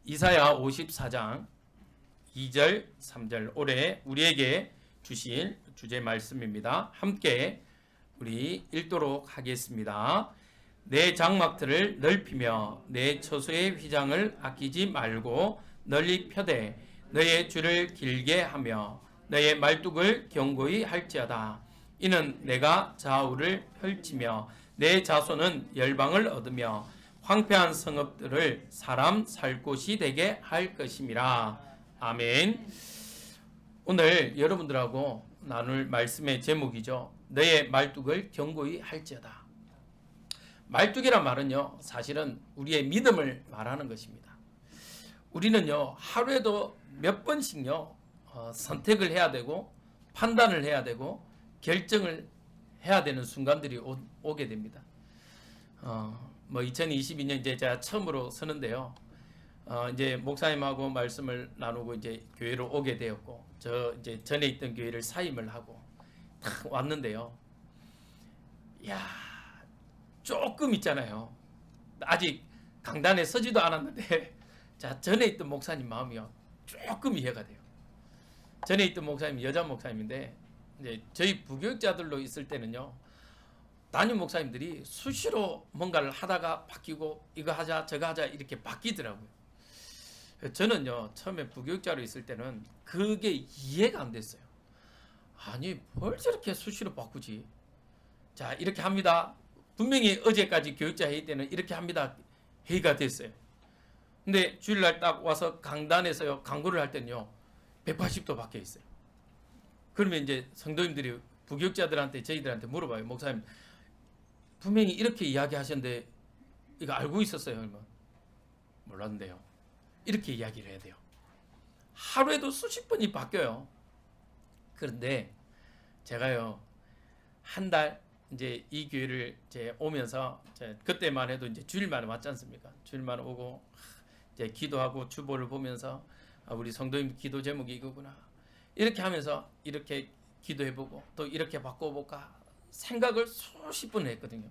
이사야 54장 2절 3절 올해 우리에게 주실 주제 말씀입니다. 함께 우리 읽도록 하겠습니다. 내 장막들을 넓히며 내 처소의 휘장을 아끼지 말고 널리 펴되 너의 줄을 길게 하며 너의 말뚝을 견고히 할지어다. 이는 내가 좌우를 펼치며 내 자손은 열방을 얻으며 황폐한 성읍들을 사람 살 곳이 되게 할 것임이라. 아멘. 오늘 여러분들하고 나눌 말씀의 제목이죠. 너의 말뚝을 견고히 할지어다. 말뚝이란 말은요, 사실은 우리의 믿음을 말하는 것입니다. 우리는요, 하루에도 몇 번씩요, 선택을 해야 되고, 판단을 해야 되고, 결정을 해야 되는 순간들이 오게 됩니다. 2022년 이제 제가 처음으로 서는데요. 이제 목사님하고 말씀을 나누고 이제 교회로 오게 되었고, 저 이제 전에 있던 교회를 사임을 하고 딱 왔는데요. 야, 조금 있잖아요. 아직 강단에 서지도 않았는데, 자, 전에 있던 목사님 마음이요, 조금 이해가 돼요. 전에 있던 목사님 여자 목사님인데, 이제 저희 부교육자들로 있을 때는요, 담임 목사님들이 수시로 뭔가를 하다가 바뀌고 이거 하자 저거 하자 이렇게 바뀌더라고요. 저는요, 처음에 부교육자로 있을 때는 그게 이해가 안 됐어요. 아니, 뭘 저렇게 수시로 바꾸지? 자, 이렇게 합니다. 분명히 어제까지 교육자 회의 때는 이렇게 합니다. 회의가 됐어요. 근데 주일날 딱 와서 강단에서요, 강구를 할 때는요, 180도 바뀌어 있어요. 그러면 이제 성도님들이 부교육자들한테 저희들한테 물어봐요. 목사님, 분명히 이렇게 이야기하셨는데 이거 알고 있었어요? 몰랐는데요. 이렇게 이야기를 해야 돼요. 하루에도 수십 번이 바뀌어요. 그런데 제가요, 한 달 이제 이 교회를 이제 오면서 그때만 해도 이제 주일만에 왔지 않습니까? 주일만 오고 이제 기도하고 주보를 보면서 우리 성도님 기도 제목이 이거구나. 이렇게 하면서 이렇게 기도해보고 또 이렇게 바꿔볼까 생각을 수십 번을 했거든요.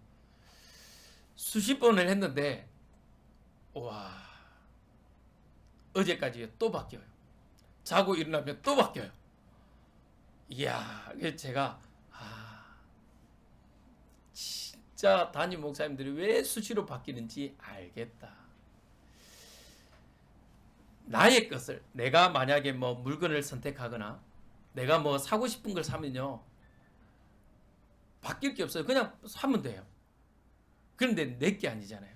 수십 번을 했는데, 와, 어제까지 또 바뀌어요. 자고 일어나면 또 바뀌어요. 이야, 제가 진짜 담임 목사님들이 왜 수시로 바뀌는지 알겠다. 나의 것을, 내가 만약에 뭐 물건을 선택하거나 내가 뭐 사고 싶은 걸 사면요, 바뀔 게 없어요. 그냥 사면 돼요. 그런데 내 게 아니잖아요.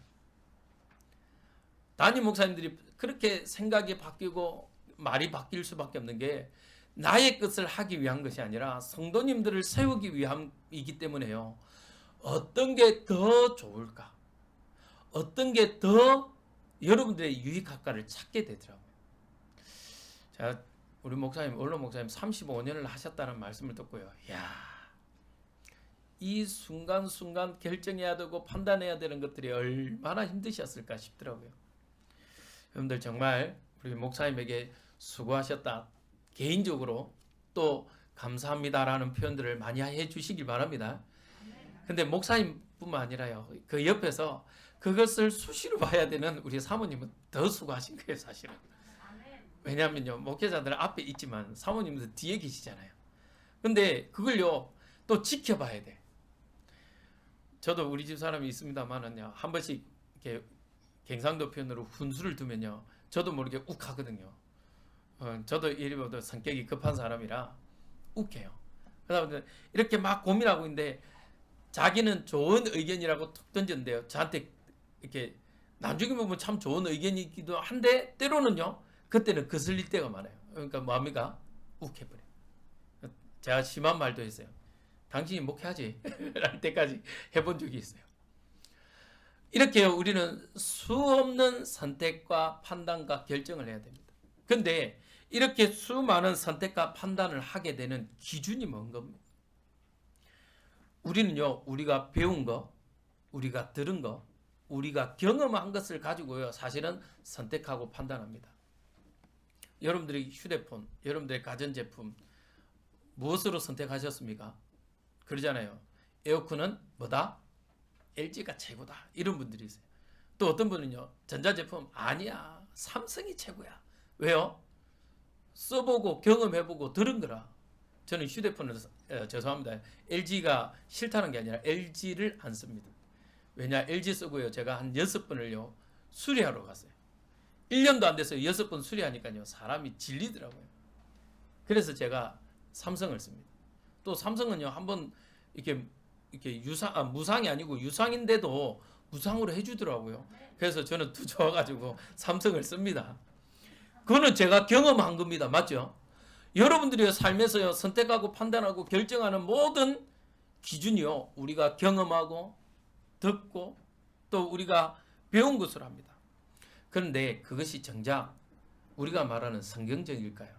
담임 목사님들이 그렇게 생각이 바뀌고 말이 바뀔 수밖에 없는 게 나의 것을 하기 위한 것이 아니라 성도님들을 세우기 위함이기 때문에요. 어떤 게 더 좋을까? 어떤 게 더 여러분들의 유익할까를 찾게 되더라고요. 자, 우리 목사님, 원로 목사님 35년을 하셨다는 말씀을 듣고요. 야, 이 순간순간 결정해야 되고 판단해야 되는 것들이 얼마나 힘드셨을까 싶더라고요. 여러분들 정말 우리 목사님에게 수고하셨다. 개인적으로 또 감사합니다라는 표현들을 많이 해주시길 바랍니다. 근데 목사님뿐만 아니라요, 그 옆에서 그것을 수시로 봐야 되는 우리 사모님은 더 수고하신 거예요, 사실은. 왜냐하면요, 목회자들은 앞에 있지만 사모님도 뒤에 계시잖아요. 근데 그걸요, 또 지켜봐야 돼. 저도 우리 집 사람이 있습니다만은요, 한 번씩 이렇게 경상도 표현으로 훈수를 두면요, 저도 모르게 욱하거든요. 저도 이리보다 성격이 급한 사람이라 욱해요. 그러다 이렇게 막 고민하고 있는데 자기는 좋은 의견이라고 툭 던졌는데요, 저한테 이렇게 나중에 보면 참 좋은 의견이기도 한데 때로는요, 그때는 거슬릴 때가 많아요. 그러니까 마음이가 욱해버려요. 제가 심한 말도 했어요. 당신이 목회하지? 할 때까지 해본 적이 있어요. 이렇게 우리는 수없는 선택과 판단과 결정을 해야 됩니다. 근데 이렇게 수많은 선택과 판단을 하게 되는 기준이 뭔 겁니까? 우리는요, 우리가 배운 거, 우리가 들은 거, 우리가 경험한 것을 가지고요, 사실은 선택하고 판단합니다. 여러분들이 휴대폰, 여러분들의 가전제품 무엇으로 선택하셨습니까? 그러잖아요. 에어컨은 뭐다? LG가 최고다. 이런 분들이 있어요. 또 어떤 분은요, 전자제품 아니야, 삼성이 최고야. 왜요? 써보고 경험해보고 들은 거라. 저는 휴대폰을 죄송합니다. LG가 싫다는 게 아니라 LG를 안 씁니다. 왜냐? LG 쓰고요. 제가 한 6번을요. 수리하러 갔어요. 1년도 안 돼서 6번 수리하니까요. 사람이 질리더라고요. 그래서 제가 삼성을 씁니다. 또 삼성은요. 한번 이렇게 무상이 아니고 유상인데도 무상으로 해주더라고요. 그래서 저는 또 좋아가지고 삼성을 씁니다. 그거는 제가 경험한 겁니다. 맞죠? 여러분들이 삶에서 선택하고 판단하고 결정하는 모든 기준이요. 우리가 경험하고 듣고 또 우리가 배운 것으로 합니다. 그런데 그것이 정작 우리가 말하는 성경적일까요?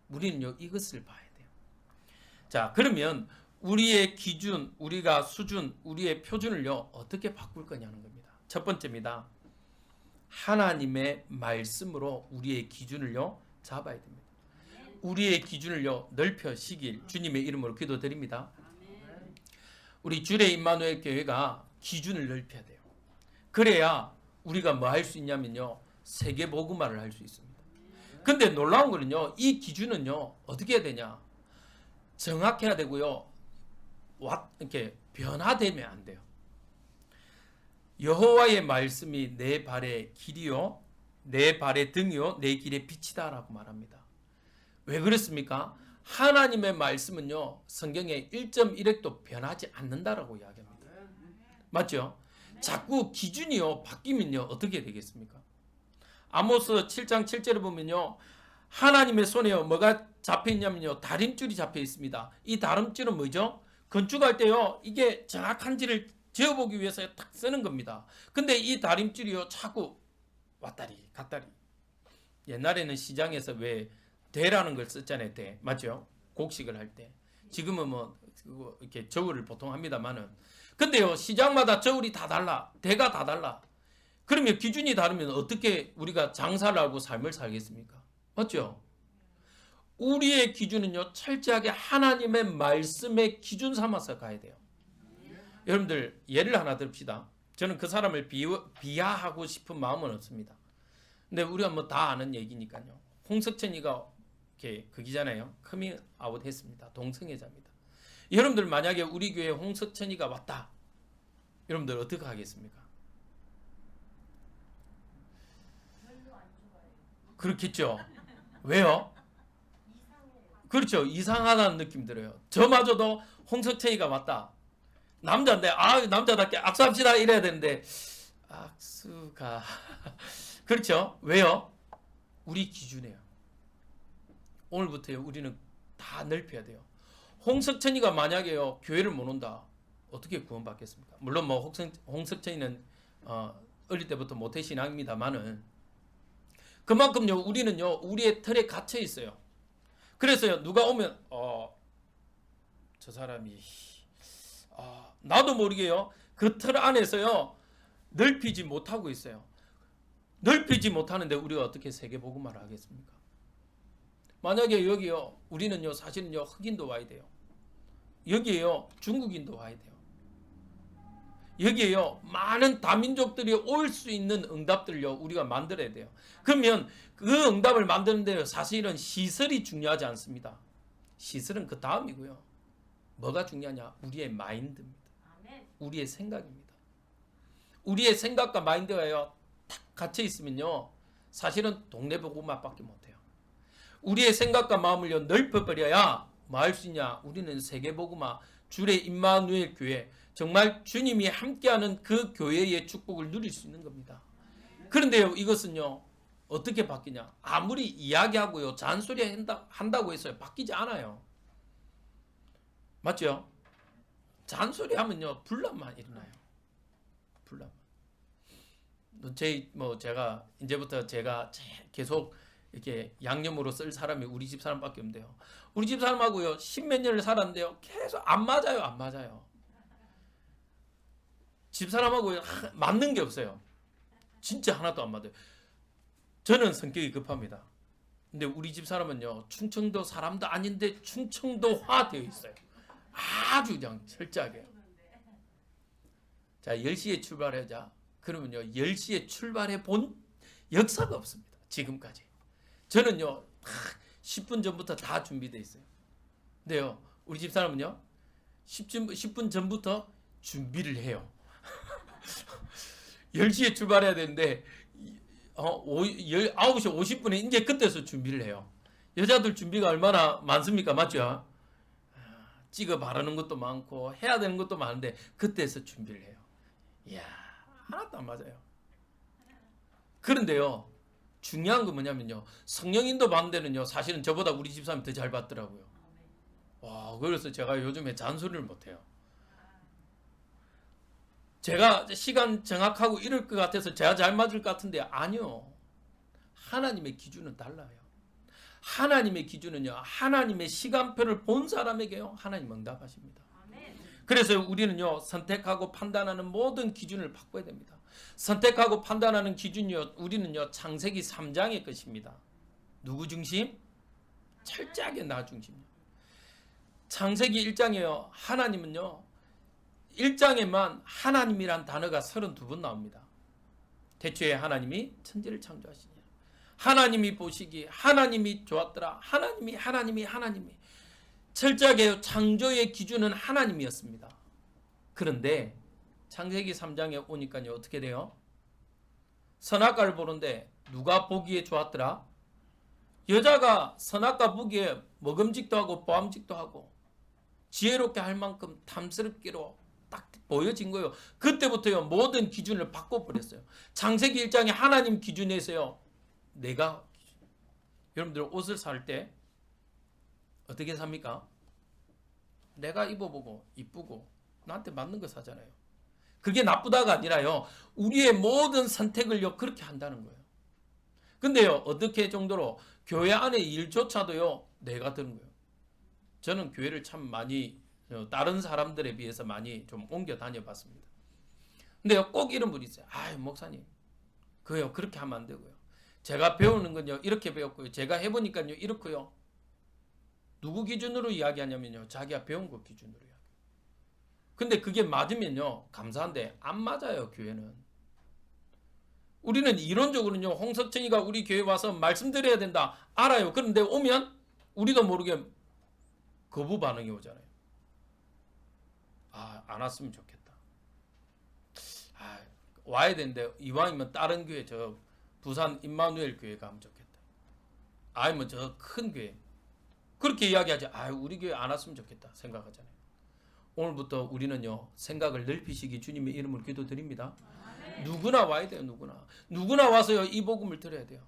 우리는요. 이것을 봐야 돼요. 자, 그러면 우리의 기준, 우리가 수준, 우리의 표준을요. 어떻게 바꿀 거냐는 겁니다. 첫 번째입니다. 하나님의 말씀으로 우리의 기준을요. 잡아야 됩니다. 우리의 기준을요. 넓혀시길 주님의 이름으로 기도드립니다. 우리 주례 임마누엘 교회가 기준을 넓혀야 돼요. 그래야 우리가 뭐 할 수 있냐면요. 세계 복음화를 할 수 있습니다. 근데 놀라운 거는요. 이 기준은요. 어떻게 해야 되냐? 정확해야 되고요. 이렇게 변화되면 안 돼요. 여호와의 말씀이 내 발의 길이요, 내 발의 등이요, 내 길의 빛이다라고 말합니다. 왜 그렇습니까? 하나님의 말씀은요, 성경에 1.1획도 변하지 않는다라고 이야기합니다. 맞죠? 자꾸 기준이요 바뀌면요 어떻게 되겠습니까? 아모스 7장 7절을 보면요, 하나님의 손에요 뭐가 잡혀 있냐면요, 다림줄이 잡혀 있습니다. 이 다림줄은 뭐죠? 건축할 때요 이게 정확한지를 재어보기 위해서 딱 쓰는 겁니다. 근데 이 다림줄이요 자꾸 왔다리 갔다리. 옛날에는 시장에서 왜 대라는 걸 썼잖아요. 대. 맞죠? 곡식을 할 때. 지금은 뭐 이렇게 저울을 보통 합니다만은. 근데요 시장마다 저울이 다 달라. 대가 다 달라. 그러면 기준이 다르면 어떻게 우리가 장사를 하고 삶을 살겠습니까? 맞죠? 우리의 기준은요 철저하게 하나님의 말씀의 기준 삼아서 가야 돼요. 여러분들 예를 하나 듭시다. 저는 그 사람을 비하하고 싶은 마음은 없습니다. 근데 우리가 뭐 다 아는 얘기니까요. 홍석천이가 이렇게 그기잖아요. 커밍아웃 했습니다. 동성애자입니다. 여러분들 만약에 우리 교회에 홍석천이가 왔다. 여러분들 어떻게 하겠습니까? 그렇겠죠. 왜요? 그렇죠. 이상하다는 느낌 들어요. 저마저도 홍석천이가 왔다. 남자인데 남자답게 악수합시다 이래야 되는데 악수가 그렇죠. 왜요? 우리 기준이에요. 오늘부터요 우리는 다 넓혀야 돼요. 홍석천이가 만약에요 교회를 못 온다. 어떻게 구원받겠습니까? 물론 뭐 홍석천이는 어릴 때부터 모태신앙입니다만은 그만큼요 우리는요 우리의 틀에 갇혀 있어요. 그래서요 누가 오면 저 사람이 나도 모르게요 그 틀 안에서요 넓히지 못하고 있어요. 넓히지 못하는데 우리가 어떻게 세계복음화를 하겠습니까? 만약에 여기요 우리는요 사실은요 흑인도 와야 돼요. 여기에요 중국인도 와야 돼요. 여기에요 많은 다민족들이 올 수 있는 응답들을요 우리가 만들어야 돼요. 그러면 그 응답을 만드는데 사실은 시설이 중요하지 않습니다. 시설은 그 다음이고요. 뭐가 중요하냐? 우리의 마인드입니다. 우리의 생각입니다. 우리의 생각과 마인드가요 탁 갇혀 있으면요 사실은 동네 복음화밖에 못해요. 우리의 생각과 마음을요 넓혀버려야 뭐 할 수 있냐? 우리는 세계복음화 주례 임마누엘 교회 정말 주님이 함께하는 그 교회의 축복을 누릴 수 있는 겁니다. 그런데요 이것은요 어떻게 바뀌냐? 아무리 이야기하고요 잔소리 한다고 해서요 바뀌지 않아요. 맞죠? 잔소리 하면요 분란만 일어나요. 분란만. 제가 이제부터 제가 계속 이렇게 양념으로 쓸 사람이 우리 집 사람밖에 없는데요. 우리 집 사람하고요 10몇 년을 살았는데요 계속 안 맞아요. 집 사람하고 맞는 게 없어요. 진짜 하나도 안 맞아요. 저는 성격이 급합니다. 근데 우리 집 사람은요 충청도 사람도 아닌데 충청도화 되어 있어요. 아주 그냥 철저하게. 자 10시에 출발하자. 그러면요 10시에 출발해 본 역사가 없습니다. 지금까지. 저는요 10분 전부터 다 준비되어 있어요. 근데요 우리 집사람은요 10분 전부터 준비를 해요. 10시에 출발해야 되는데 9시 50분에 이제 그때서 준비를 해요. 여자들 준비가 얼마나 많습니까? 맞죠? 찍어 바르는 것도 많고 해야 되는 것도 많은데 그때서 준비를 해요. 이야, 하나도 안 맞아요. 그런데요 중요한 건 뭐냐면요 성령인도 받는 데는요 사실은 저보다 우리 집사람이 더 잘 받더라고요. 와, 그래서 제가 요즘에 잔소리를 못해요. 제가 시간 정확하고 이럴 것 같아서 제가 잘 맞을 것 같은데 아니요. 하나님의 기준은 달라요. 하나님의 기준은요 하나님의 시간표를 본 사람에게요 하나님 응답하십니다. 그래서 우리는요 선택하고 판단하는 모든 기준을 바꿔야 됩니다. 선택하고 판단하는 기준이요 우리는요 창세기 3장의 것입니다. 누구 중심? 철저하게 나 중심이요. 창세기 1장에요 하나님은요 1장에만 하나님이란 단어가 32번 나옵니다. 태초에 하나님이 천지를 창조하시니 하나님이 보시기 하나님이 좋았더라. 하나님이 철저하게 창조의 기준은 하나님이었습니다. 그런데 창세기 3장에 오니까요 어떻게 돼요? 선악과를 보는데 누가 보기에 좋았더라? 여자가 선악과 보기에 먹음직도 하고 보암직도 하고 지혜롭게 할 만큼 탐스럽기로 딱 보여진 거예요. 그때부터요 모든 기준을 바꿔버렸어요. 창세기 1장에 하나님 기준에서요 내가 여러분들 옷을 살 때 어떻게 삽니까? 내가 입어보고 이쁘고 나한테 맞는 거 사잖아요. 그게 나쁘다가 아니라요 우리의 모든 선택을요 그렇게 한다는 거예요. 근데요 어떻게 정도로 교회 안에 일조차도요 내가 드는 거예요. 저는 교회를 참 많이 다른 사람들에 비해서 많이 좀 옮겨 다녀봤습니다. 근데요 꼭 이런 분이 있어요. 아유 목사님 그요 그렇게 하면 안 되고요. 제가 배우는 건요 이렇게 배웠고요. 제가 해보니까요 이렇고요. 누구 기준으로 이야기하냐면요 자기가 배운 것 기준으로 이야기. 근데 그게 맞으면요 감사한데 안 맞아요. 교회는 우리는 이론적으로는요 홍석천이가 우리 교회 와서 말씀드려야 된다 알아요. 그런데 오면 우리도 모르게 거부 반응이 오잖아요. 안 왔으면 좋겠다. 와야 되는데 이왕이면 다른 교회 저 부산 임마누엘 교회 가면 좋겠다. 아니면 저 큰 교회 그렇게 이야기하지. 우리 교회 안 왔으면 좋겠다 생각하잖아요. 오늘부터 우리는요 생각을 넓히시기 주님의 이름으로 기도드립니다. 누구나 와야 돼요. 누구나 와서요 이 복음을 들어야 돼요.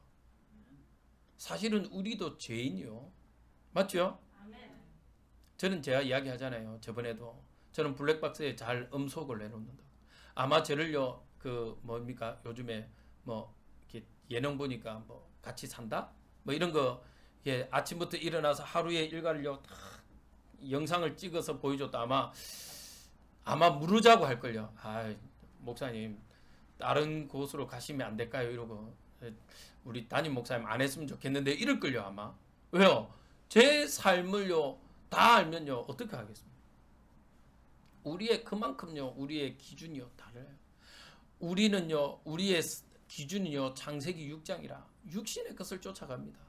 사실은 우리도 죄인이요. 맞죠? 저는 제가 이야기하잖아요. 저번에도 저는 블랙박스에 잘 음속을 내놓는다. 아마 저를요 요즘에 이렇게 예능 보니까 같이 산다 이런 거 아침부터 일어나서 하루의 일과를요 다 영상을 찍어서 보여줬다. 아마 물으자고 할 걸요. 목사님 다른 곳으로 가시면 안 될까요? 이러고 우리 담임 목사님 안 했으면 좋겠는데 이럴 걸요 아마. 왜요? 제 삶을요 다 알면요 어떻게 하겠습니까? 우리의 그만큼요 우리의 기준이요 달라요. 우리는요 우리의 기준이요 창세기 6장이라 육신의 것을 쫓아갑니다.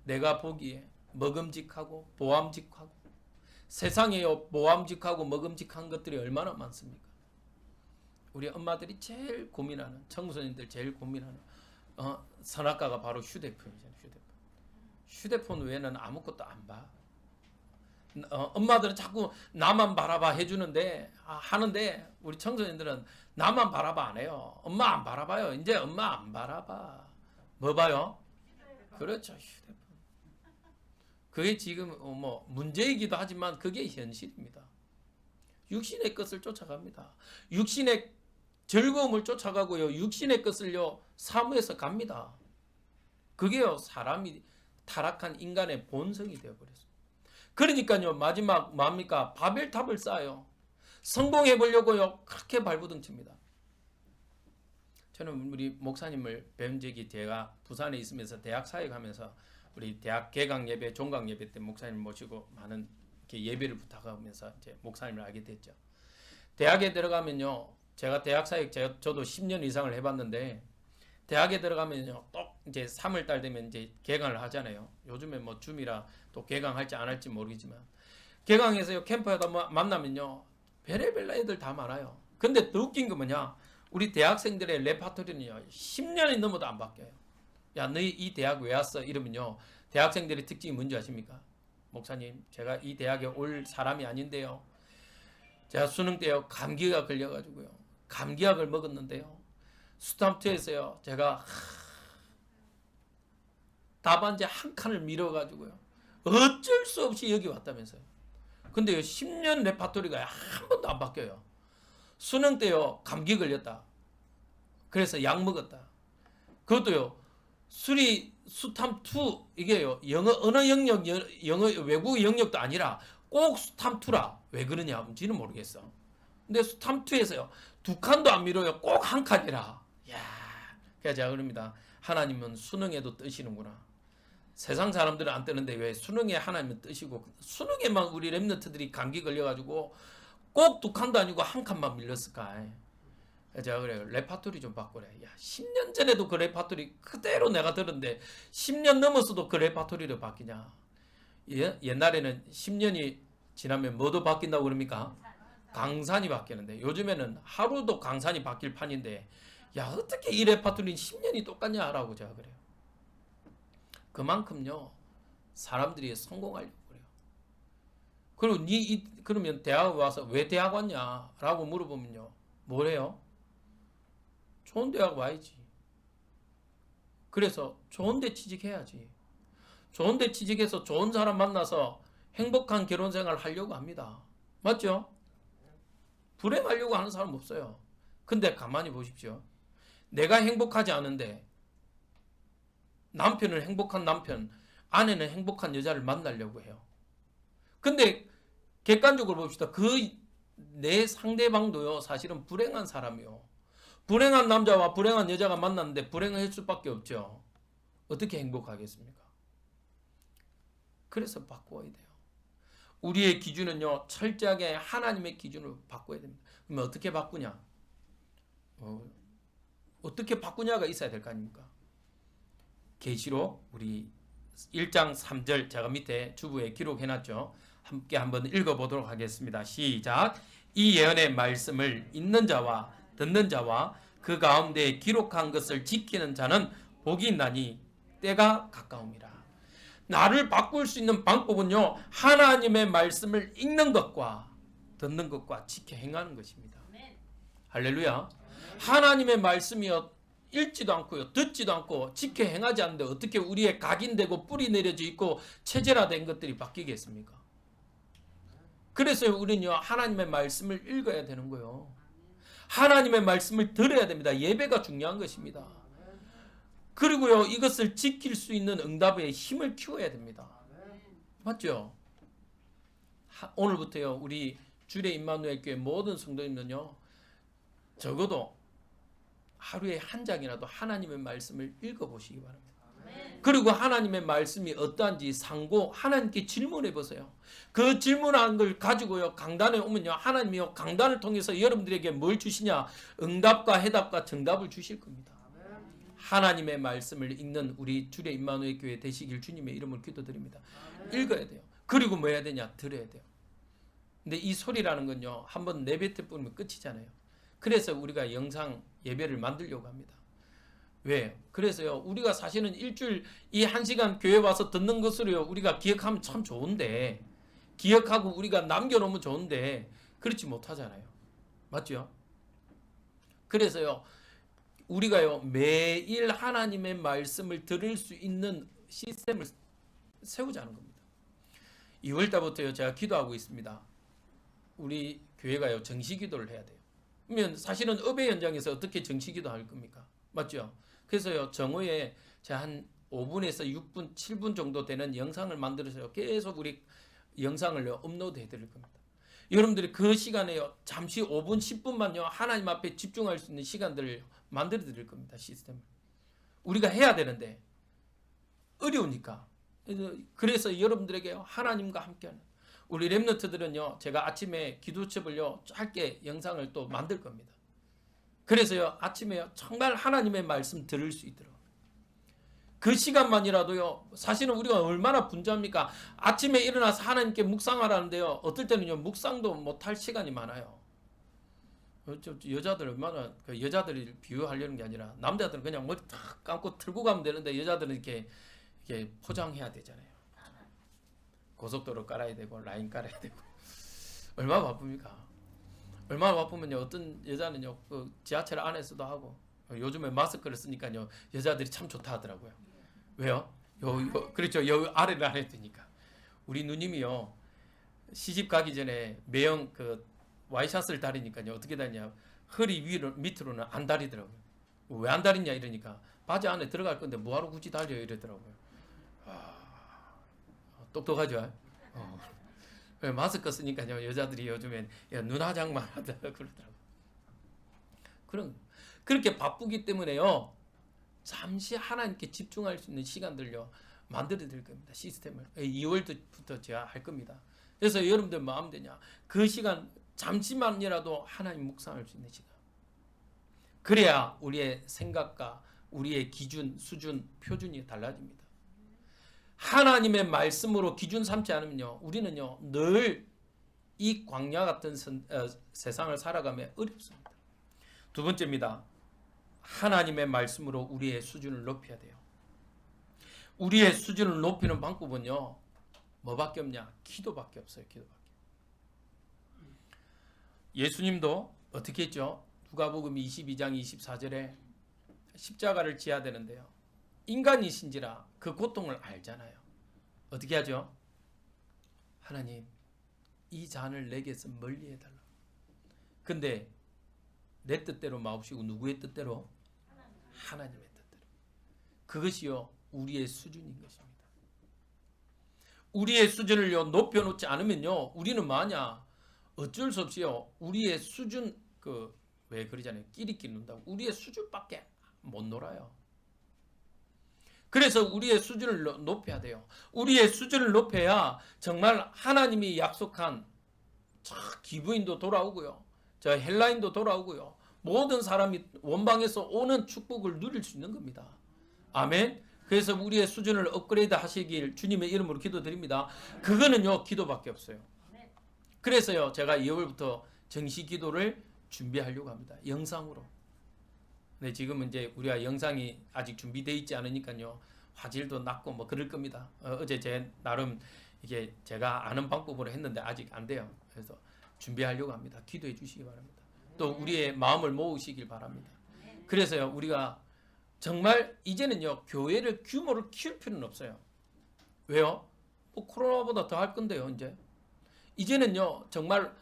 내가 보기에 먹음직하고 보암직하고 세상에요 보암직하고 먹음직한 것들이 얼마나 많습니까? 우리 엄마들이 제일 고민하는 청소년들 제일 고민하는 선악과가 바로 휴대폰이잖아요. 휴대폰 외에는 아무것도 안 봐. 엄마들은 자꾸 나만 바라봐 해주는데 하는데 우리 청소년들은 나만 바라봐 안 해요. 엄마 안 바라봐요. 이제 엄마 안 바라봐. 뭐 봐요? 그렇죠. 휴대폰. 그게 지금 문제이기도 하지만 그게 현실입니다. 육신의 것을 쫓아갑니다. 육신의 즐거움을 쫓아가고요. 육신의 것을요 사무해서 갑니다. 그게요 사람이 타락한 인간의 본성이 되어버렸어요. 그러니까요 마지막 뭡니까? 바벨탑을 쌓아요. 성공해 보려고요 그렇게 발부둥칩니다. 저는 우리 목사님을 배운 적이 제가 부산에 있으면서 대학 사역하면서 우리 대학 개강 예배, 종강 예배 때 목사님 모시고 많은 이렇게 예배를 부탁하면서 이제 목사님을 알게 됐죠. 대학에 들어가면요 제가 대학 사역 저도 10년 이상을 해봤는데 대학에 들어가면요 또 이제 3월 달 되면 이제 개강을 하잖아요. 요즘에 뭐 줌이라 또 개강할지 안 할지 모르겠지만 개강해서요 캠프에다 만나면요 별의별 애들 다 많아요. 근데 더 웃긴 거 뭐냐, 우리 대학생들의 레파토리는요 10년이 넘어도 안 바뀌어요. 야 너희 이 대학 왜 왔어? 이러면요 대학생들의 특징이 뭔지 아십니까? 목사님 제가 이 대학에 올 사람이 아닌데요, 제가 수능 때요 감기가 걸려가지고요 감기약을 먹었는데요 수탐투에서요 제가 답안지 한 칸을 밀어가지고요 어쩔 수 없이 여기 왔다면서요. 근데요 10년 레파토리가 한 번도 안 바뀌어요. 수능 때요 감기 걸렸다 그래서 약 먹었다, 그것도요 수탐2 이게요 영어 언어 영역, 영어 외국어 영역도 아니라 꼭 수탐2라. 왜 그러냐지는 모르겠어. 근데 수탐2에서요 두 칸도 안 밀어요, 꼭 한 칸이라. 야, 그래서 제가 그럽니다. 하나님은 수능에도 뜨시는구나. 세상 사람들은 안 뜨는데 왜 수능에 하나님은 뜨시고 수능에만 우리 랩런트들이 감기 걸려가지고 꼭 두 칸도 아니고 한 칸만 밀렸을까. 제가 그래요 레파토리 좀 바꾸래. 야 10년 전에도 그 레파토리 그대로 내가 들었는데 10년 넘었어도 그 레파토리로 바뀌냐. 옛날에는 10년이 지나면 뭐도 바뀐다고 그럽니까? 강산이 바뀌는데 요즘에는 하루도 강산이 바뀔 판인데 야 어떻게 이 레파토리 10년이 똑같냐 라고 제가 그래요. 그만큼요 사람들이 성공하려고 그래요. 그리고 그러면 대학 와서 왜 대학 왔냐 라고 물어보면요 뭐래요? 좋은 대학 와야지. 그래서 좋은 데 취직해야지. 좋은 데 취직해서 좋은 사람 만나서 행복한 결혼 생활 하려고 합니다. 맞죠? 불행하려고 하는 사람 없어요. 근데 가만히 보십시오. 내가 행복하지 않은데 남편은 행복한 남편, 아내는 행복한 여자를 만나려고 해요. 근데 객관적으로 봅시다. 그 내 상대방도요 사실은 불행한 사람이요. 불행한 남자와 불행한 여자가 만났는데 불행할 수밖에 없죠. 어떻게 행복하겠습니까? 그래서 바꿔야 돼요. 우리의 기준은요 철저하게 하나님의 기준으로 바꿔야 됩니다. 그러면 어떻게 바꾸냐? 어떻게 바꾸냐가 있어야 될 거 아닙니까? 계시록 우리 1장 3절 제가 밑에 주부에 기록해놨죠. 함께 한번 읽어보도록 하겠습니다. 시작. 이 예언의 말씀을 읽는 자와 듣는 자와 그 가운데 기록한 것을 지키는 자는 복이 있나니 때가 가까움이라. 나를 바꿀 수 있는 방법은요 하나님의 말씀을 읽는 것과 듣는 것과 지켜 행하는 것입니다. 할렐루야. 하나님의 말씀이요 읽지도 않고요 듣지도 않고 지켜 행하지 않는데 어떻게 우리의 각인되고 뿌리 내려져 있고 체질화된 것들이 바뀌겠습니까? 그래서 우리는요 하나님의 말씀을 읽어야 되는 거예요. 하나님의 말씀을 들어야 됩니다. 예배가 중요한 것입니다. 그리고요 이것을 지킬 수 있는 응답의 힘을 키워야 됩니다. 맞죠? 오늘부터요 우리 주례 임마누엘 교회 모든 성도님은요 적어도 하루에 한 장이라도 하나님의 말씀을 읽어보시기 바랍니다. 그리고 하나님의 말씀이 어떠한지 상고 하나님께 질문해 보세요. 그 질문한 걸 가지고요 강단에 오면요 하나님이요 강단을 통해서 여러분들에게 뭘 주시냐? 응답과 해답과 정답을 주실 겁니다. 하나님의 말씀을 읽는 우리 주례 임마누엘 교회 되시길 주님의 이름으로 기도드립니다. 읽어야 돼요. 그리고 뭐 해야 되냐? 들어야 돼요. 근데 이 소리라는 건요 한번 내뱉어 보면 끝이잖아요. 그래서 우리가 영상 예배를 만들려고 합니다. 왜? 그래서요 우리가 사실은 일주일 이 1시간 교회 와서 듣는 것으로요 우리가 기억하면 참 좋은데, 기억하고 우리가 남겨놓으면 좋은데 그렇지 못하잖아요. 맞죠? 그래서요 우리가요 매일 하나님의 말씀을 들을 수 있는 시스템을 세우자는 겁니다. 2월달부터요 제가 기도하고 있습니다. 우리 교회가요 정시기도를 해야 돼요. 그러면 사실은 업의 현장에서 어떻게 정시기도 할 겁니까? 맞죠? 그래서요 정오에 제가 한 5분에서 6분 7분 정도 되는 영상을 만들어서 계속 우리 영상을 업로드 해드릴 겁니다. 여러분들이 그 시간에요 잠시 5분 10분만요 하나님 앞에 집중할 수 있는 시간들을 만들어 드릴 겁니다. 시스템을 우리가 해야 되는데 어려우니까. 그래서 여러분들에게 하나님과 함께하는 우리 랩런트들은요 제가 아침에 기도첩을요 짧게 영상을 또 만들 겁니다. 그래서요 아침에 정말 하나님의 말씀 들을 수 있도록 그 시간만이라도요. 사실은 우리가 얼마나 분주합니까? 아침에 일어나서 하나님께 묵상하라는데요. 어떨 때는요 묵상도 못할 시간이 많아요. 여자들 얼마나 여자들이 비유하려는 게 아니라 남자들은 그냥 머리 탁 감고 틀고 가면 되는데 여자들은 이렇게 포장해야 되잖아요. 고속도로 깔아야 되고 라인 깔아야 되고 얼마나 바쁩니까? 얼마나 바쁘면요 어떤 여자는요 그 지하철 안에서도 하고 요즘에 마스크를 쓰니까요 여자들이 참 좋다 하더라고요. 왜요? 그렇죠. 요 아래를 안 해도 되니까. 우리 누님이요 시집 가기 전에 매형 그 와이셔츠를 다리니까요 어떻게 다니냐 허리 위로 밑으로는 안 다리더라고요. 왜 안 다리냐 이러니까 바지 안에 들어갈 건데 뭐하러 굳이 달려 이러더라고요. 똑똑하죠. 마스크 쓰니까요 여자들이 요즘엔 야, 눈 화장만 하다 그러더라고요. 그렇게 바쁘기 때문에요 잠시 하나님께 집중할 수 있는 시간들요 만들어 드릴 겁니다. 시스템을 2월부터 제가 할 겁니다. 그래서 여러분들 마음 되냐 그 시간 잠시만이라도 하나님 묵상할 수 있는 시간. 그래야 우리의 생각과 우리의 기준, 수준, 표준이 달라집니다. 하나님의 말씀으로 기준 삼지 않으면요 우리는요 늘 이 광야 같은 세상을 살아가며 어렵습니다. 두 번째입니다. 하나님의 말씀으로 우리의 수준을 높여야 돼요. 우리의 수준을 높이는 방법은요 뭐밖에 없냐? 기도밖에 없어요. 기도밖에. 예수님도 어떻게 했죠? 누가복음 22장 24절에 십자가를 지어야 되는데요. 인간이신지라 그 고통을 알잖아요. 어떻게 하죠? 하나님 이 잔을 내게서 멀리 해달라. 근데 내 뜻대로 마옵시고 누구의 뜻대로? 하나님의 뜻대로. 그것이요 우리의 수준인 것입니다. 우리의 수준을요 높여놓지 않으면요 우리는 뭐하냐 어쩔 수 없이요 우리의 수준 왜 그러잖아요 끼리끼리 논다고 우리의 수준밖에 못 놀아요. 그래서 우리의 수준을 높여야 돼요. 우리의 수준을 높여야 정말 하나님이 약속한 기브인도 돌아오고요 저 헬라인도 돌아오고요 모든 사람이 원방에서 오는 축복을 누릴 수 있는 겁니다. 아멘. 그래서 우리의 수준을 업그레이드 하시길 주님의 이름으로 기도드립니다. 그거는요 기도밖에 없어요. 그래서요 제가 2월부터 정시 기도를 준비하려고 합니다. 영상으로. 네, 지금은 이제 우리가 영상이 아직 준비되어 있지 않으니까요 화질도 낮고 뭐 그럴 겁니다. 어제 제 나름 이게 제가 아는 방법으로 했는데 아직 안 돼요. 그래서 준비하려고 합니다. 기도해 주시기 바랍니다. 또 우리의 마음을 모으시길 바랍니다. 그래서요 우리가 정말 이제는요 교회를 규모를 키울 필요는 없어요. 왜요? 뭐 코로나보다 더 할 건데요. 이제는요 정말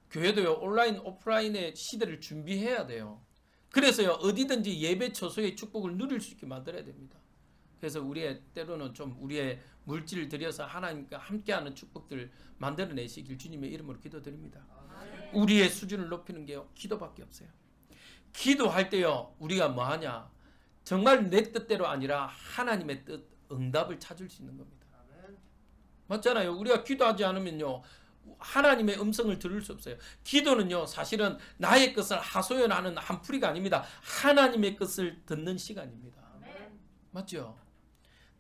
교회도요 온라인 오프라인의 시대를 준비해야 돼요. 그래서요 어디든지 예배 처소의 축복을 누릴 수 있게 만들어야 됩니다. 그래서 우리의 때로는 좀 우리의 물질을 들여서 하나님과 함께하는 축복들 만들어내시길 주님의 이름으로 기도드립니다. 우리의 수준을 높이는 게요 기도밖에 없어요. 기도할 때요 우리가 뭐하냐 정말 내 뜻대로 아니라 하나님의 뜻 응답을 찾을 수 있는 겁니다. 맞잖아요. 우리가 기도하지 않으면요 하나님의 음성을 들을 수 없어요. 기도는요 사실은 나의 것을 하소연하는 한풀이가 아닙니다. 하나님의 것을 듣는 시간입니다. 맞죠?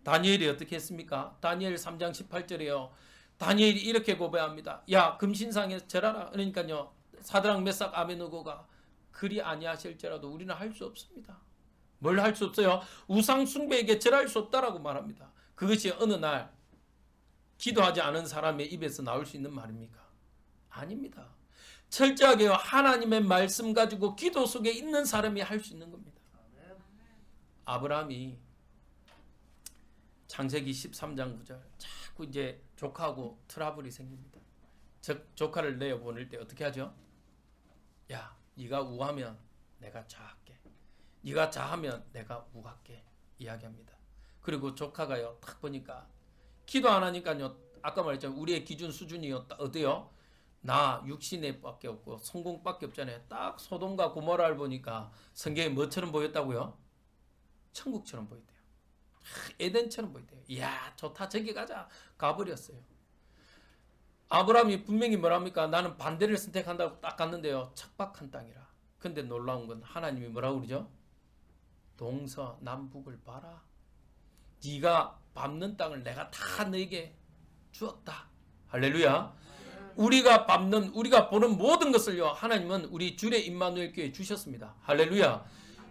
다니엘이 어떻게 했습니까? 다니엘 3장 18절에요 다니엘이 이렇게 고백합니다. 야 금신상에 절하라. 그러니까요 사드락 메삭 아베느고가 그리 아니하실지라도 우리는 할 수 없습니다. 뭘 할 수 없어요? 우상 숭배에게 절할 수 없다라고 말합니다. 그것이 어느 날 기도하지 않은 사람의 입에서 나올 수 있는 말입니까? 아닙니다. 철저하게 하나님의 말씀 가지고 기도 속에 있는 사람이 할 수 있는 겁니다. 아브라함이 창세기 13장 9절 자꾸 이제 조카하고 트러블이 생깁니다. 조카를 내어보낼 때 어떻게 하죠? 야 네가 우하면 내가 좌할게. 네가 좌하면 내가 우할게 이야기합니다. 그리고 조카가요 딱 보니까 기도 안 하니까요 아까 말했잖아요 우리의 기준 수준이요 어때요? 나 육신의 밖에 없고 성공밖에 없잖아요. 딱 소돔과 고모라를 보니까 성경에 뭐처럼 보였다고요? 천국처럼 보였대요. 에덴처럼 보였대요. 이야 좋다 저기 가자 가버렸어요. 아브라함이 분명히 뭐랍니까? 나는 반대를 선택한다고 딱 갔는데요 척박한 땅이라 근데 놀라운 건 하나님이 뭐라고 그러죠? 동서남북을 봐라. 네가 밟는 땅을 내가 다 너에게 주었다. 할렐루야. 우리가 밟는, 우리가 보는 모든 것을요, 하나님은 우리 주의 임마누엘 교회에 주셨습니다. 할렐루야.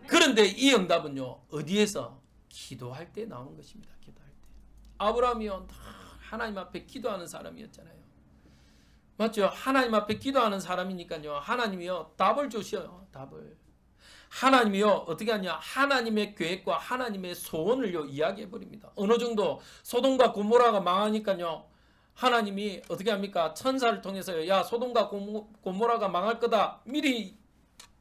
그런데 이 응답은요, 어디에서? 기도할 때 나오는 것입니다. 기도할 때. 아브라함이요, 하나님 앞에 기도하는 사람이었잖아요. 맞죠? 하나님 앞에 기도하는 사람이니까요, 하나님이요, 답을 주셔요. 답을. 하나님이요, 어떻게 하냐? 하나님의 계획과 하나님의 소원을요, 이야기해 버립니다. 어느 정도 소돔과 고모라가 망하니까요, 하나님이 어떻게 합니까? 천사를 통해서요, 야, 소돔과 고모라가 망할 거다. 미리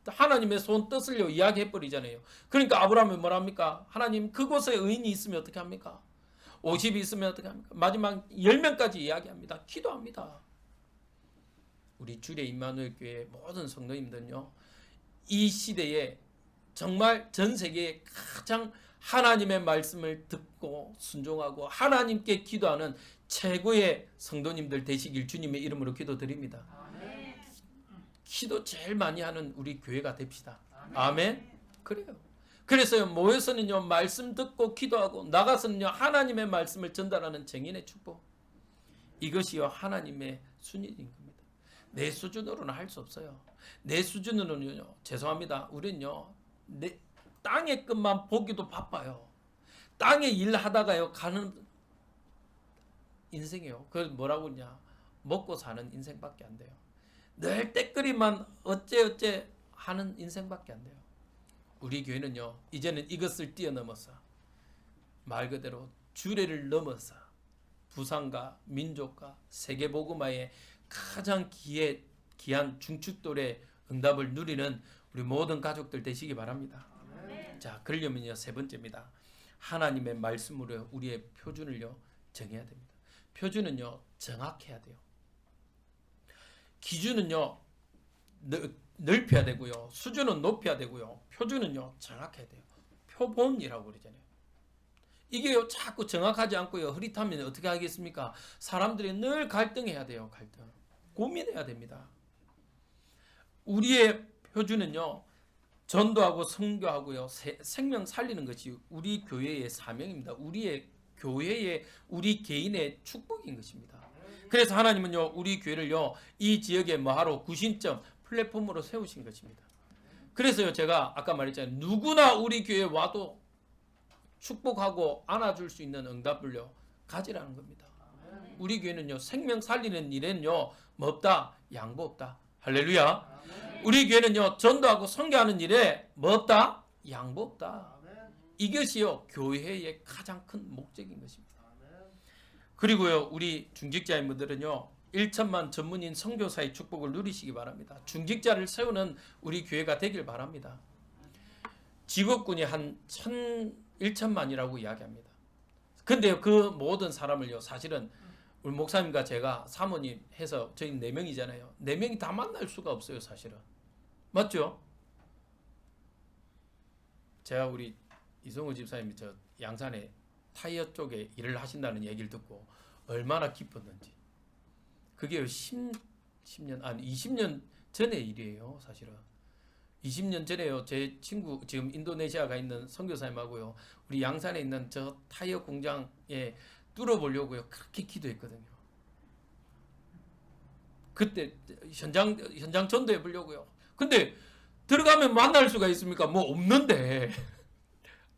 하나님의 소원 뜻을요, 이야기해 버리잖아요. 그러니까 아브라함이 뭐랍니까? 하나님, 그곳에 의인이 있으면 어떻게 합니까? 50이 있으면 어떻게 합니까? 마지막 10명까지 이야기합니다. 기도합니다. 우리 주의 임마누엘 교회 모든 성도님들은요, 이 시대에 정말 전 세계에 가장 하나님의 말씀을 듣고 순종하고 하나님께 기도하는 최고의 성도님들 되시길 주님의 이름으로 기도드립니다. 아멘. 기도 제일 많이 하는 우리 교회가 됩시다. 아멘. 아멘. 그래요. 그래서요, 모여서는요, 말씀 듣고 기도하고 나가서는요, 하나님의 말씀을 전달하는 증인의 축복. 이것이요, 하나님의 순위인 겁니다. 내 수준으로는 할 수 없어요. 내 수준으로는요, 죄송합니다. 우리는요, 내 땅의 것만 보기도 바빠요. 땅에 일하다가요, 가는 인생이요. 그걸 뭐라고 그러냐? 먹고 사는 인생밖에 안 돼요. 늘 때거리만 어째 하는 인생밖에 안 돼요. 우리 교회는요, 이제는 이것을 뛰어넘어서 말 그대로 주례를 넘어서 부상과 민족과 세계복음화의 가장 귀한 중축돌의 응답을 누리는 우리 모든 가족들 되시기 바랍니다. 자, 그러려면요, 세 번째입니다. 하나님의 말씀으로 우리의 표준을요, 정해야 됩니다. 표준은요, 정확해야 돼요. 기준은요, 넓혀야 되고요. 수준은 높여야 되고요. 표준은요, 정확해야 돼요. 표본이라고 그러잖아요. 이게요, 자꾸 정확하지 않고요, 흐릿하면 어떻게 하겠습니까? 사람들이 늘 갈등해야 돼요. 갈등. 고민해야 됩니다. 우리의 표준은요, 전도하고 선교하고요, 생명 살리는 것이 우리 교회의 사명입니다. 우리의 교회의, 우리 개인의 축복인 것입니다. 그래서 하나님은요, 우리 교회를요, 이 지역에 뭐하러 구심점 플랫폼으로 세우신 것입니다. 그래서요, 제가 아까 말했잖아요, 누구나 우리 교회에 와도 축복하고 안아줄 수 있는 응답을요, 가지라는 겁니다. 우리 교회는요, 생명 살리는 일에는요, 뭐 없다? 양보 없다. 할렐루야. 우리 교회는요, 전도하고 선교하는 일에 뭐 없다? 양보 없다. 이것이요, 교회의 가장 큰 목적인 것입니다. 그리고요, 우리 중직자님들은요, 1천만 전문인 선교사의 축복을 누리시기 바랍니다. 중직자를 세우는 우리 교회가 되길 바랍니다. 직업군이 한 1천만이라고 이야기합니다. 근데요, 그 모든 사람을요, 사실은 우리 목사님과 제가 사모님 해서 저희 4명이잖아요. 4명이 다 만날 수가 없어요, 사실은. 맞죠? 제가 우리 이성우 집사님이 저 양산에 타이어 쪽에 일을 하신다는 얘기를 듣고 얼마나 기뻤는지. 그게 20년 전의 일이에요, 사실은. 20년 전에요, 제 친구 지금 인도네시아 가 있는 선교사님하고요, 우리 양산에 있는 저 타이어 공장에 뚫어보려고요, 그렇게 기도했거든요. 그때 현장 전도해 보려고요. 근데 들어가면 만날 수가 있습니까? 뭐 없는데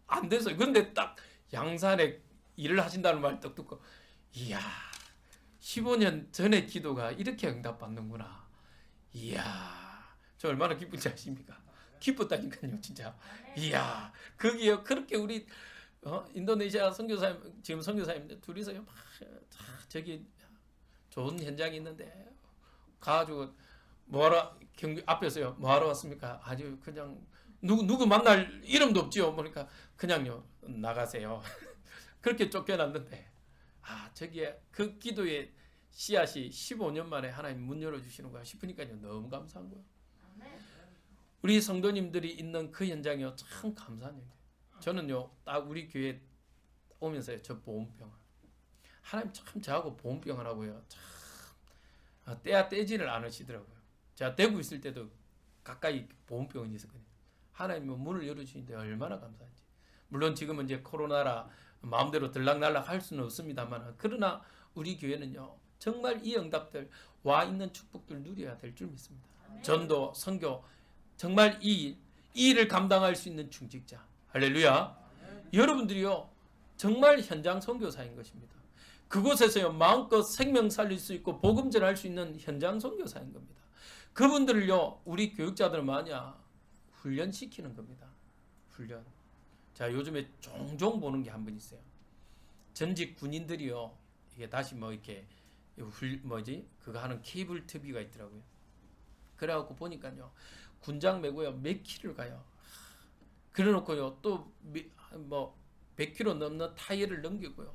안 됐어요. 근데 딱 양산에 일을 하신다는 말 딱 듣고, 이야, 15년 전의 기도가 이렇게 응답받는구나. 이야, 저 얼마나 기쁜지 아십니까? 기뻤다니까요, 진짜. 이야, 거기요, 그렇게 우리 인도네시아 선교사님, 지금 선교사님들 둘이서요, 막 저기 좋은 현장이 있는데 가가지고 뭐하러, 경비 앞에서요, 뭐하러 왔습니까? 아주 그냥 누구 만날 이름도 없지요. 그러니까 그냥요, 나가세요. 그렇게 쫓겨났는데, 저기에 그 기도의 씨앗이 15년 만에 하나님 문 열어주시는 거야 싶으니까요, 너무 감사한 거예요. 우리 성도님들이 있는 그 현장이요, 참 감사한 현장. 저는요, 딱 우리 교회 오면서요, 저 보온병원, 하나님 참 저하고 보온병원하고요, 참 떼야 떼지를 않으시더라고요. 제가 대구 있을 때도 가까이 보온병원이 있었거든요. 하나님은 문을 열어주시는데 얼마나 감사한지. 물론 지금은 이제 코로나라 마음대로 들락날락 할 수는 없습니다만, 그러나 우리 교회는요 정말 이 응답들, 와 있는 축복들 누려야 될 줄 믿습니다. 전도, 선교, 정말 이 일을 감당할 수 있는 중직자. 할렐루야. 여러분들이요 정말 현장 선교사인 것입니다. 그곳에서요 마음껏 생명 살릴 수 있고 복음 전할 수 있는 현장 선교사인 겁니다. 그분들을요 우리 교육자들은 뭐냐, 훈련시키는 겁니다. 훈련. 자, 요즘에 종종 보는 게 한 분 있어요. 전직 군인들이요 이게 다시 뭐 이렇게 그거 하는 케이블 TV가 있더라고요. 그래갖고 보니까요 군장 메고요 몇 킬을 가요. 그래놓고요 또 뭐 100km 넘는 타이어를 넘기고요,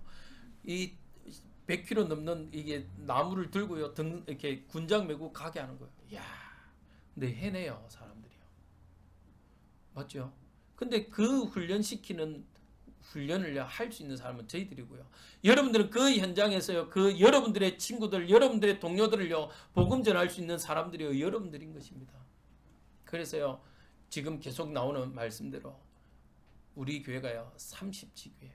이 100km 넘는 이게 나무를 들고요 등 이렇게 군장 메고 가게 하는 거예요. 이야, 근데 해내요 사람들이요. 맞죠? 근데 그 훈련시키는 훈련을 할 수 있는 사람은 저희들이고요. 여러분들은 그 현장에서요 그 여러분들의 친구들, 여러분들의 동료들을요 복음 전할 수 있는 사람들이요 여러분들인 것입니다. 그래서요 지금 계속 나오는 말씀대로 우리 교회가요 30지교회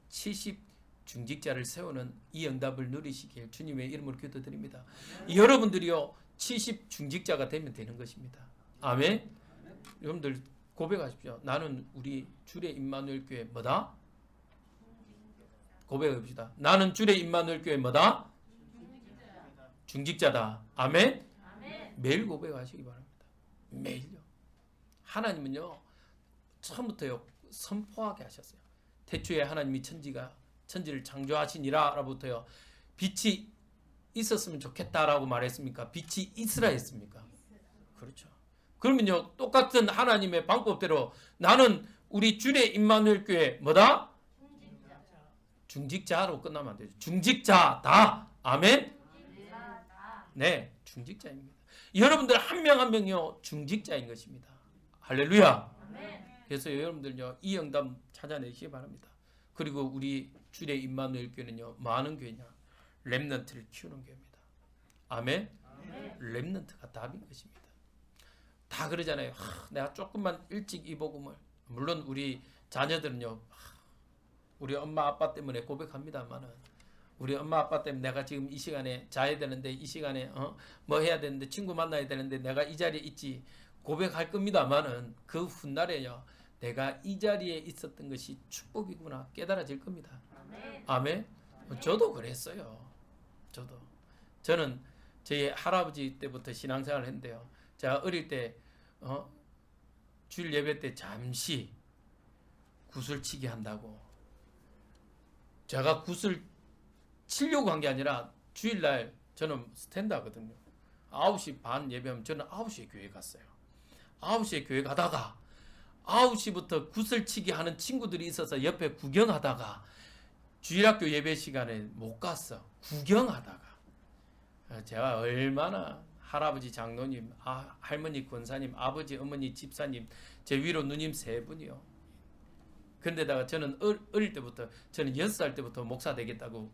70중직자를 세우는 이 응답을 누리시길 주님의 이름으로 기도드립니다. 여러분들이요 70중직자가 되면 되는 것입니다. 아멘. 여러분들 고백하십시오. 나는 우리 주의 임마누엘 교회 뭐다? 고백해봅시다. 나는 주의 임마누엘 교회 뭐다? 중직자다. 아멘. 매일 고백하시기 바랍니다. 매일요. 하나님은요 처음부터요 선포하게 하셨어요. 태초에 하나님이 천지를 창조하시니라로부터요 빛이 있었으면 좋겠다라고 말했습니까? 빛이 있으라 했습니까? 그렇죠. 그러면요 똑같은 하나님의 방법대로 나는 우리 주의 임마누엘 교회 뭐다? 중직자로 끝나면 안 되죠. 중직자다. 아멘. 네, 중직자입니다. 여러분들 한 명 한 명이요 중직자인 것입니다. 할렐루야. 그래서 여러분들요 이 응답 찾아내시기 바랍니다. 그리고 우리 주의 임마누엘 교회는요 많은 교회냐, 렘넌트를 키우는 교회입니다. 아멘. 렘넌트가 답인 것입니다. 다 그러잖아요. 내가 조금만 일찍 이 복음을, 물론 우리 자녀들은요 우리 엄마 아빠 때문에 고백합니다만은, 우리 엄마 아빠 때문에 내가 지금 이 시간에 자야 되는데, 이 시간에 뭐 해야 되는데, 친구 만나야 되는데 내가 이 자리에 있지, 고백할 겁니다만은 그 훗날에요 내가 이 자리에 있었던 것이 축복이구나 깨달아질 겁니다. 아멘. 저도 그랬어요. 저는 저희 할아버지 때부터 신앙생활을 했는데요, 제가 어릴 때 주일 예배 때 잠시 구슬치기 한다고, 제가 구슬 치려고 한 게 아니라 주일날 저는 스탠드 하거든요. 9시 반 예배하면 저는 9시에 교회 갔어요. 9시에 교회 가다가 9시부터 구슬치기 하는 친구들이 있어서 옆에 구경하다가 주일학교 예배 시간에 못 갔어. 구경하다가 제가 얼마나 할아버지 장로님, 할머니 권사님, 아버지 어머니 집사님, 제 위로 누님 세 분이요. 그런데다가 저는 어릴 때부터, 저는 6살 때부터 목사 되겠다고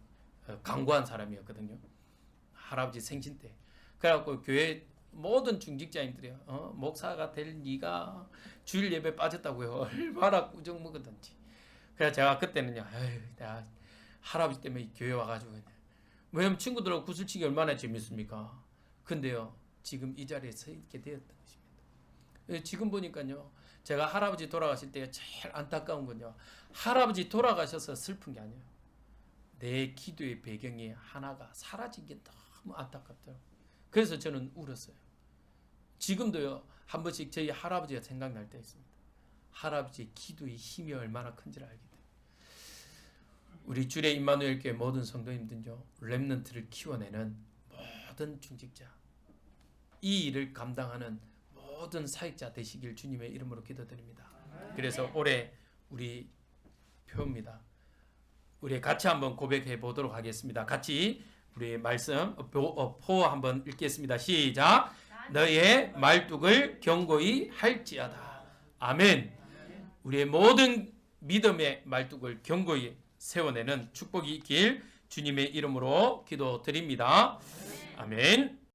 강구한 사람이었거든요. 할아버지 생신 때. 그래갖고 교회 모든 중직자님들이요 목사가 될 네가 주일 예배 빠졌다고요. 얼마나 꾸정 먹었던지. 그래서 제가 그때는요 내가 할아버지 때문에 교회 와가지고 그냥, 왜냐면 친구들하고 구슬치기 얼마나 재밌습니까? 근데요 지금 이 자리에 서 있게 되었던 것입니다. 지금 보니까요 제가 할아버지 돌아가실 때 제일 안타까운 건요, 할아버지 돌아가셔서 슬픈 게 아니에요, 내 기도의 배경이 하나가 사라진 게 너무 안타깝더라고요. 그래서 저는 울었어요. 지금도요 한 번씩 저희 할아버지가 생각날 때 있습니다. 할아버지의 기도의 힘이 얼마나 큰지를 알게 돼요. 우리 주의 임마누엘 교회 모든 성도님들요 렘넌트를 키워내는 모든 중직자, 이 일을 감당하는 모든 사역자 되시길 주님의 이름으로 기도드립니다. 그래서 올해 우리 표입니다. 우리 같이 한번 고백해 보도록 하겠습니다. 같이 우리 말씀 포 한번 읽겠습니다. 시작. 너의 말뚝을 견고히 할지어다. 아멘. 우리의 모든 믿음의 말뚝을 견고히 세워내는 축복이 있길 주님의 이름으로 기도드립니다. 아멘.